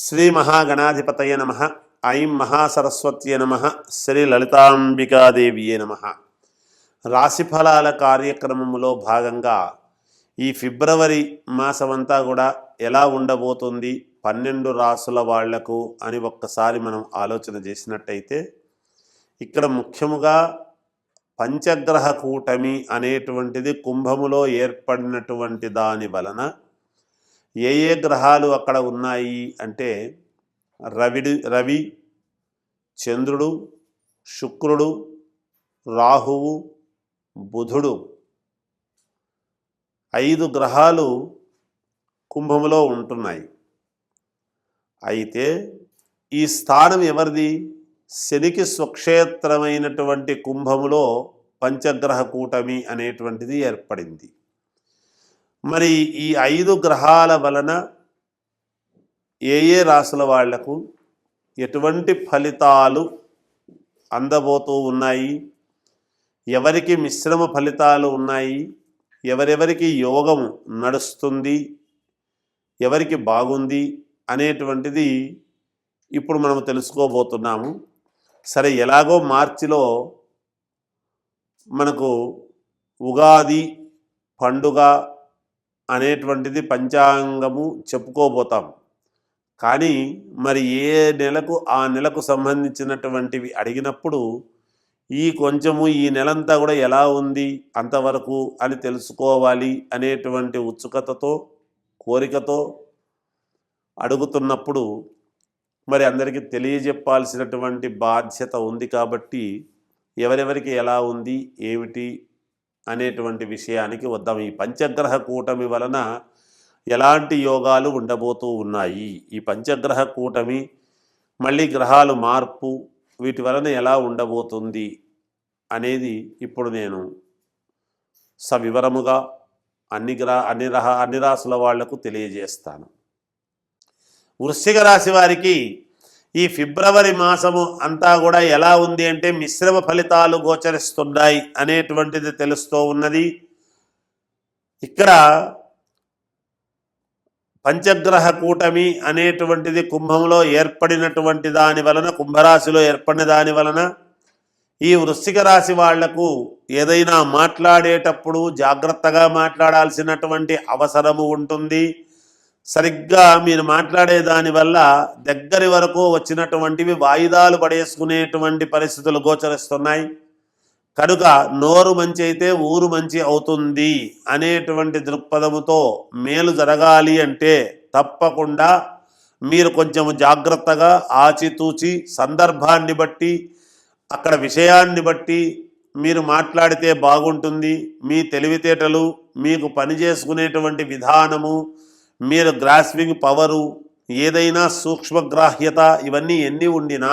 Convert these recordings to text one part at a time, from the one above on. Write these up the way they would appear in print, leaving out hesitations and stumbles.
శ్రీ మహాగణాధిపతయ నమ. ఐం మహాసరస్వత్యే నమ. శ్రీ లలితాంబికాదేవియే నమ. రాశిఫలాల కార్యక్రమంలో భాగంగా ఈ ఫిబ్రవరి మాసమంతా కూడా ఎలా ఉండబోతుంది 12 రాసుల వాళ్లకు అని ఒక్కసారి మనం ఆలోచన చేసినట్టయితే, ఇక్కడ ముఖ్యముగా పంచగ్రహ కూటమి అనేటువంటిది కుంభములో ఏర్పడినటువంటి దాని వలన ఏ ఏ గ్రహాలు అక్కడ ఉన్నాయి అంటే రవి, చంద్రుడు, శుక్రుడు, రాహువు, బుధుడు 5 గ్రహాలు కుంభములో ఉంటున్నాయి. అయితే ఈ స్థానం ఎవరిది? శనికి స్వక్షేత్రమైనటువంటి కుంభములో పంచగ్రహ కూటమి అనేటువంటిది ఏర్పడింది. మరి ఈ 5 గ్రహాల వలన ఏ ఏ రాసుల వాళ్లకు ఎటువంటి ఫలితాలు అందబోతూ ఉన్నాయి, ఎవరికి మిశ్రమ ఫలితాలు ఉన్నాయి, ఎవరెవరికి యోగం నడుస్తుంది, ఎవరికి బాగుంది అనేటువంటిది ఇప్పుడు మనం తెలుసుకోబోతున్నాము. సరే, ఎలాగో మార్చిలో మనకు ఉగాది పండుగ అనేటువంటిది పంచాంగము చెప్పుకోబోతాం. కానీ మరి ఏ నెలకు ఆ నెలకు సంబంధించినటువంటివి అడిగినప్పుడు కొంచెము ఈ నెలంతా కూడా ఎలా ఉంది అంతవరకు అని తెలుసుకోవాలి అనేటువంటి ఉత్సుకతతో కోరికతో అడుగుతున్నప్పుడు మరి అందరికీ తెలియజెప్పాల్సినటువంటి బాధ్యత ఉంది. కాబట్టి ఎవరెవరికి ఎలా ఉంది ఏమిటి అనేటువంటి విషయానికి వద్దాం. ఈ పంచగ్రహ కూటమి వలన ఎలాంటి యోగాలు ఉండబోతూ ఉన్నాయి, ఈ పంచగ్రహ కూటమి మళ్ళీ గ్రహాలు మార్పు వీటి వలన ఎలా ఉండబోతుంది అనేది ఇప్పుడు నేను సవివరముగా అన్ని రాసుల వాళ్లకు తెలియజేస్తాను. వృశ్చిక రాశి వారికి ఈ ఫిబ్రవరి మాసము అంతా కూడా ఎలా ఉంది అంటే మిశ్రమ ఫలితాలు గోచరిస్తున్నాయి అనేటువంటిది తెలుస్తూ ఉన్నది. ఇక్కడ పంచగ్రహ కూటమి అనేటువంటిది కుంభంలో ఏర్పడినటువంటి దాని వలన, కుంభరాశిలో ఏర్పడిన దాని వలన ఈ వృశ్చిక రాశి వాళ్లకు ఏదైనా మాట్లాడేటప్పుడు జాగ్రత్తగా మాట్లాడాల్సినటువంటి అవసరము ఉంటుంది. సరిగ్గా మీరు మాట్లాడే దానివల్ల దగ్గరి వరకు వచ్చినటువంటివి వాయిదాలు పడేసుకునేటువంటి పరిస్థితులు గోచరిస్తున్నాయి. కనుక నోరు మంచి అయితే ఊరు మంచి అవుతుంది అనేటువంటి దృక్పథముతో మేలు జరగాలి అంటే తప్పకుండా మీరు కొంచెం జాగ్రత్తగా ఆచితూచి సందర్భాన్ని బట్టి అక్కడ విషయాన్ని బట్టి మీరు మాట్లాడితే బాగుంటుంది. మీ తెలివితేటలు, మీకు పని చేసుకునేటువంటి విధానము, మీరు గ్రాస్పింగ్ పవరు, ఏదైనా సూక్ష్మగ్రాహ్యత ఇవన్నీ ఎన్ని ఉండినా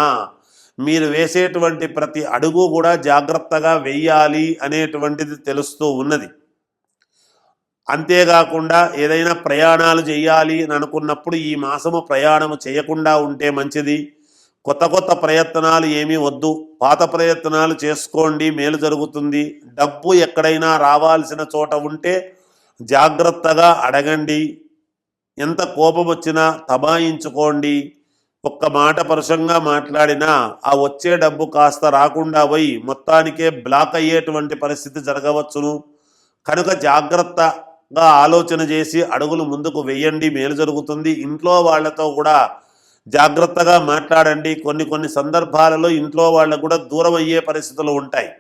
మీరు వేసేటువంటి ప్రతి అడుగు కూడా జాగ్రత్తగా వెయ్యాలి అనేటువంటిది తెలుస్తూ ఉన్నది. అంతేకాకుండా ఏదైనా ప్రయాణాలు చేయాలి అని అనుకున్నప్పుడు ఈ మాసము ప్రయాణము చేయకుండా ఉంటే మంచిది. కొత్త ప్రయత్నాలు ఏమీ వద్దు, పాత ప్రయత్నాలు చేసుకోండి, మేలు జరుగుతుంది. డబ్బు ఎక్కడైనా రావాల్సిన చోట ఉంటే జాగ్రత్తగా అడగండి. ఎంత కోపం వచ్చినా తబాయించుకోండి. ఒక్క మాట పరుషంగా మాట్లాడినా ఆ వచ్చే డబ్బు కాస్త రాకుండా పోయి మొత్తానికే బ్లాక్ అయ్యేటువంటి పరిస్థితి జరగవచ్చును. కనుక జాగ్రత్తగా ఆలోచన చేసి అడుగులు ముందుకు వెయ్యండి, మేలు జరుగుతుంది. ఇంట్లో వాళ్ళతో కూడా జాగ్రత్తగా మాట్లాడండి. కొన్ని సందర్భాలలో ఇంట్లో వాళ్ళకు కూడా దూరం అయ్యే పరిస్థితులు ఉంటాయి.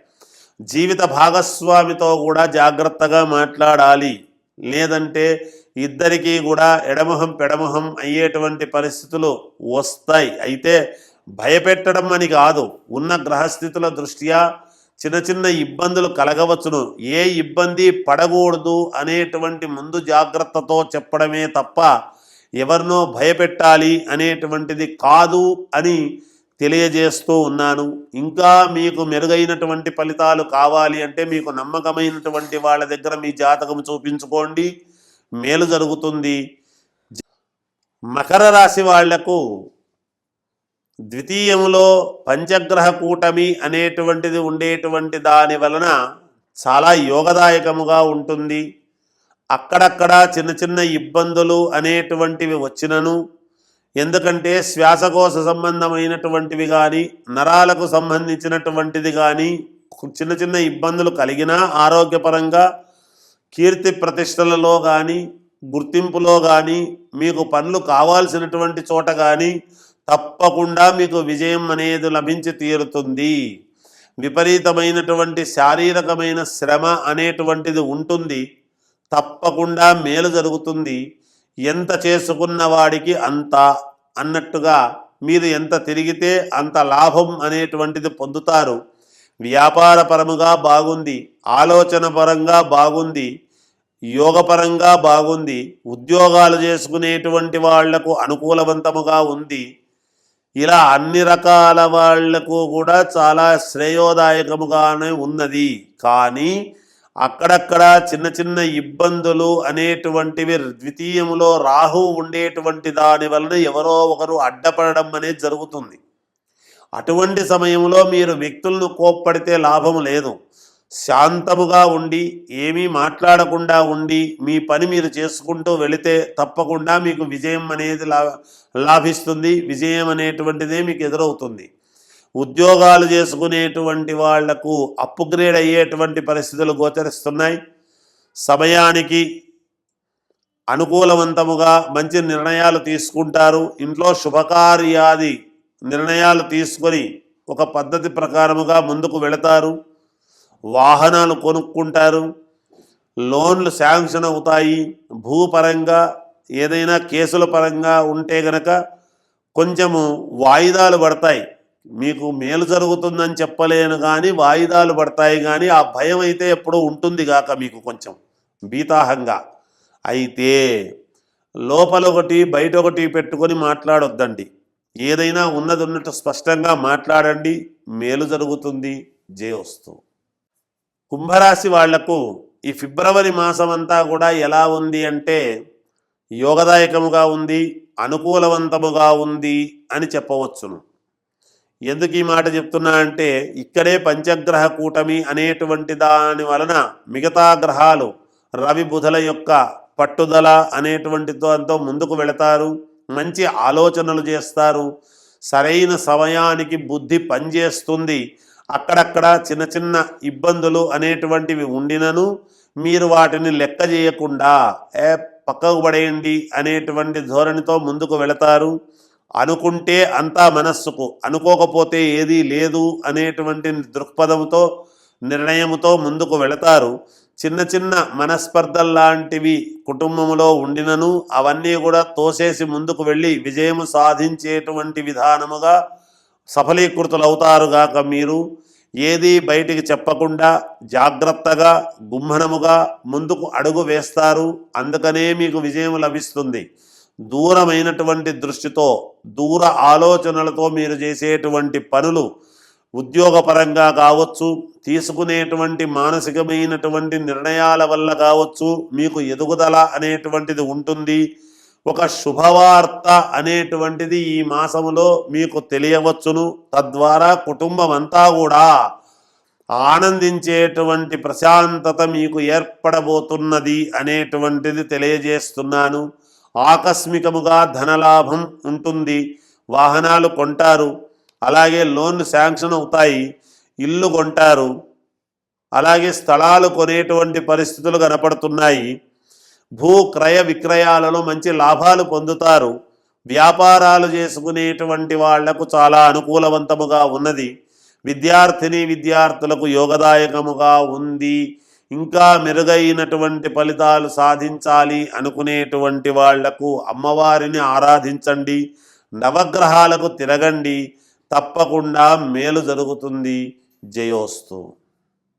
జీవిత భాగస్వామితో కూడా జాగ్రత్తగా మాట్లాడాలి, లేదంటే ఇద్దరికీ కూడా ఎడమొహం పెడమొహం అయ్యేటువంటి పరిస్థితులు వస్తాయి. అయితే భయపెట్టడం అని కాదు, ఉన్న గ్రహస్థితుల దృష్ట్యా చిన్న ఇబ్బందులు కలగవచ్చును. ఏ ఇబ్బంది పడకూడదు అనేటువంటి ముందు జాగ్రత్తతో చెప్పడమే తప్ప ఎవరినో భయపెట్టాలి అనేటువంటిది కాదు అని తెలియజేస్తూ ఉన్నాను. ఇంకా మీకు మెరుగైనటువంటి ఫలితాలు కావాలి అంటే మీకు నమ్మకమైనటువంటి వాళ్ళ దగ్గర మీ జాతకం చూపించుకోండి, మేలు జరుగుతుంది. మకర రాశి వాళ్లకు ద్వితీయములో పంచగ్రహ కూటమి అనేటువంటిది ఉండేటువంటి దాని వలన చాలా యోగదాయకముగా ఉంటుంది. అక్కడక్కడ చిన్న ఇబ్బందులు అనేటువంటివి వచ్చినను ఎందుకంటే శ్వాసకోశ సంబంధమైనటువంటివి కానీ నరాలకు సంబంధించినటువంటిది కానీ చిన్న చిన్న ఇబ్బందులు కలిగినా ఆరోగ్యపరంగా కీర్తి ప్రతిష్టలలో కానీ గుర్తింపులో కానీ మీకు పనులు కావాల్సినటువంటి చోట కానీ తప్పకుండా మీకు విజయం అనేది లభించి తీరుతుంది. విపరీతమైనటువంటి శారీరకమైన శ్రమ అనేటువంటిది ఉంటుంది, తప్పకుండా మేలు జరుగుతుంది. ఎంత చేసుకున్న వాడికి అంత అన్నట్టుగా మీరు ఎంత తిరిగితే అంత లాభం అనేటువంటిది పొందుతారు. వ్యాపారపరముగా బాగుంది, ఆలోచన పరంగా బాగుంది, యోగపరంగా బాగుంది, ఉద్యోగాలు చేసుకునేటువంటి వాళ్లకు అనుకూలవంతముగా ఉంది. ఇలా అన్ని రకాల వాళ్లకు కూడా చాలా శ్రేయోదాయకముగానే ఉన్నది. కానీ అక్కడక్కడ చిన్న చిన్న ఇబ్బందులు అనేటువంటివి ద్వితీయములో రాహు ఉండేటువంటి దాని వలన ఎవరో ఒకరు అడ్డపడడం అనేది జరుగుతుంది. అటువంటి సమయంలో మీరు వ్యక్తులను కోప్పడితే లాభం లేదు. శాంతముగా ఉండి ఏమీ మాట్లాడకుండా ఉండి మీ పని మీరు చేసుకుంటూ వెళితే తప్పకుండా మీకు విజయం అనేది లాభిస్తుంది. విజయం అనేటువంటిదే మీకు ఎదురవుతుంది. ఉద్యోగాలు చేసుకునేటువంటి వాళ్లకు అప్గ్రేడ్ అయ్యేటువంటి పరిస్థితులు గోచరిస్తున్నాయి. సమయానికి అనుకూలవంతముగా మంచి నిర్ణయాలు తీసుకుంటారు. ఇంట్లో శుభకార్యాది నిర్ణయాలు తీసుకొని ఒక పద్ధతి ప్రకారముగా ముందుకు వెళతారు. వాహనాలు కొనుక్కుంటారు, లోన్లు శాంక్షన్ అవుతాయి. భూపరంగా ఏదైనా కేసుల పరంగా ఉంటే గనక కొంచెము వాయిదాలు పడతాయి. మీకు మేలు జరుగుతుందని చెప్పలేను కానీ వాయిదాలు పడతాయి. కానీ ఆ భయం అయితే ఎప్పుడూ ఉంటుంది గాక మీకు కొంచెం భీతాహంగా. అయితే లోపల ఒకటి బయట ఒకటి పెట్టుకొని మాట్లాడొద్దండి. ఏదైనా ఉన్నది ఉన్నట్టు స్పష్టంగా మాట్లాడండి, మేలు జరుగుతుంది. జయోస్తు. కుంభరాశి వాళ్లకు ఈ ఫిబ్రవరి మాసం అంతా కూడా ఎలా ఉంది అంటే యోగదాయకముగా ఉంది, అనుకూలవంతముగా ఉంది అని చెప్పవచ్చును. ఎందుకు ఈ మాట చెప్తున్నా అంటే ఇక్కడే పంచగ్రహ కూటమి అనేటువంటి దాని వలన మిగతా గ్రహాలు రవి బుధల యొక్క పట్టుదల అనేటువంటి దాంతో ముందుకు వెళతారు. మంచి ఆలోచనలు చేస్తారు. సరైన సమయానికి బుద్ధి పనిచేస్తుంది. అక్కడక్కడ చిన్న చిన్న ఇబ్బందులు అనేటువంటివి ఉండినను మీరు వాటిని లెక్క చేయకుండా పక్కకు పడేయండి అనేటువంటి ధోరణితో ముందుకు వెళతారు. అనుకుంటే అంతా మనస్సుకు, అనుకోకపోతే ఏదీ లేదు అనేటువంటి దృక్పథంతో నిర్ణయంతో ముందుకు వెళతారు. చిన్న చిన్న మనస్పర్ధల్లాంటివి కుటుంబంలో ఉండినను అవన్నీ కూడా తోసేసి ముందుకు వెళ్ళి విజయము సాధించేటువంటి విధానముగా సఫలీకృతులవుతారుగాక. మీరు ఏది బయటికి చెప్పకుండా జాగ్రత్తగా గుమ్మనముగా ముందుకు అడుగు వేస్తారు. అందుకనే మీకు విజయం లభిస్తుంది. దూరమైనటువంటి దృష్టితో దూర ఆలోచనలతో మీరు చేసేటువంటి పనులు ఉద్యోగపరంగా కావచ్చు, తీసుకునేటువంటి మానసికమైనటువంటి నిర్ణయాల వల్ల కావచ్చు మీకు ఎదుగుదల అనేటువంటిది ఉంటుంది. ఒక శుభవార్త అనేటువంటిది ఈ మాసములో మీకు తెలియవచ్చును. తద్వారా కుటుంబం అంతా కూడా ఆనందించేటువంటి ప్రశాంతత మీకు ఏర్పడబోతున్నది అనేటువంటిది తెలియజేస్తున్నాను. ఆకస్మికముగా ధనలాభం ఉంటుంది. వాహనాలు కొంటారు, అలాగే లోన్లు శాంక్షన్ అవుతాయి. ఇల్లు కొంటారు, అలాగే స్థలాలు కొనేటువంటి పరిస్థితులు కనపడుతున్నాయి. భూ క్రయ విక్రయాలలో మంచి లాభాలు పొందుతారు. వ్యాపారాలు చేసుకునేటువంటి వాళ్లకు చాలా అనుకూలవంతముగా ఉన్నది. విద్యార్థులకు యోగదాయకముగా ఉంది. ఇంకా మెరుగైనటువంటి ఫలితాలు సాధించాలి అనుకునేటువంటి వాళ్లకు అమ్మవారిని ఆరాధించండి, నవగ్రహాలకు తిరగండి, తప్పకుండా మేలు జరుగుతుంది. జయోస్తు.